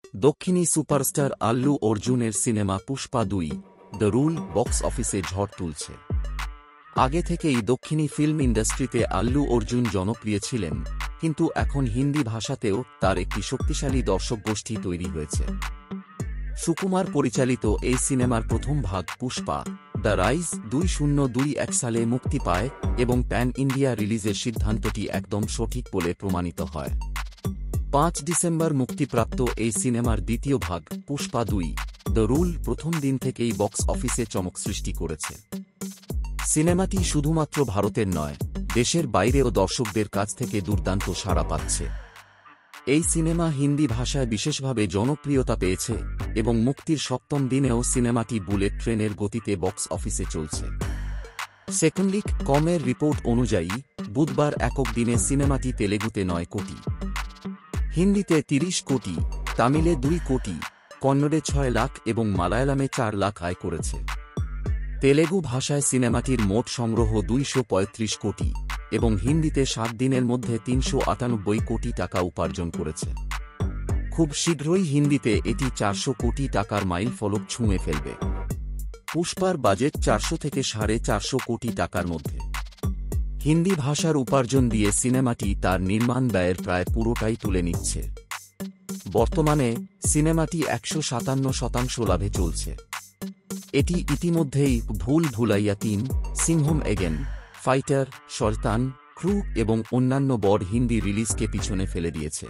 দক্ষিণী সুপারস্টার আল্লু অর্জুনের cinema Pushpa ২ the rule box অফিসে ঝড় তুলছে। আগে থেকেই দক্ষিণী ফিল্ম ইন্ডাস্ট্রিতে আল্লু অর্জুন জনপ্রিয় ছিলেন, কিন্তু এখন হিন্দি ভাষাতেও তার একটি শক্তিশালী দর্শক গোষ্ঠী তৈরি হয়েছে। সুকুমার পরিচালিত এই সিনেমার প্রথম ভাগ পুষ্পা দ্য রাইজ ২০২১ সালে মুক্তি পায় এবং প্যান ইন্ডিয়া রিলিজের সিদ্ধান্তটি একদম সঠিক বলে প্রমাণিত হয়। ৫ ডিসেম্বর মুক্তিপ্রাপ্ত এই সিনেমার দ্বিতীয় ভাগ পুষ্পা ২ দ্য রুল প্রথম দিন থেকেই বক্স অফিসে চমক সৃষ্টি করেছে। সিনেমাটি শুধুমাত্র ভারতের নয়, দেশের বাইরেও দর্শকদের কাছ থেকে দুর্দান্ত সাড়া পাচ্ছে। এই সিনেমা হিন্দি ভাষায় বিশেষভাবে জনপ্রিয়তা পেয়েছে এবং মুক্তির সপ্তম দিনেও সিনেমাটি বুলেট ট্রেনের গতিতে বক্স অফিসে চলছে। সেকেন্ডলিক কমের রিপোর্ট অনুযায়ী বুধবার একক দিনে সিনেমাটি তেলেগুতে ৯ কোটি, হিন্দিতে ৩০ কোটি, তামিলে ২ কোটি, কন্নড়ে ৬ লাখ এবং মালায়ালামে ৪ লাখ আয় করেছে। তেলেগু ভাষায় সিনেমাটির মোট সংগ্রহ ২৩৫ কোটি এবং হিন্দিতে ৭ দিনের মধ্যে ৩৯৮ কোটি টাকা উপার্জন করেছে। খুব শীঘ্রই হিন্দিতে এটি ৪০০ কোটি টাকার মাইল ফলক ছুঁয়ে ফেলবে। পুষ্পার বাজেট ৪০০ থেকে ৪৫০ কোটি টাকার মধ্যে। হিন্দি ভাষার উপার্জন দিয়ে সিনেমাটি তার নির্মাণ ব্যয়ের প্রায় পুরোটাই তুলে নিচ্ছে। বর্তমানে সিনেমাটি ১৫৭% লাভে চলছে। এটি ইতিমধ্যেই ভুল ভুলাইয়া ৩, সিংহম এগেন, ফাইটার, শয়তান, ক্রু এবং অন্যান্য বড় হিন্দি রিলিজকে পিছনে ফেলে দিয়েছে।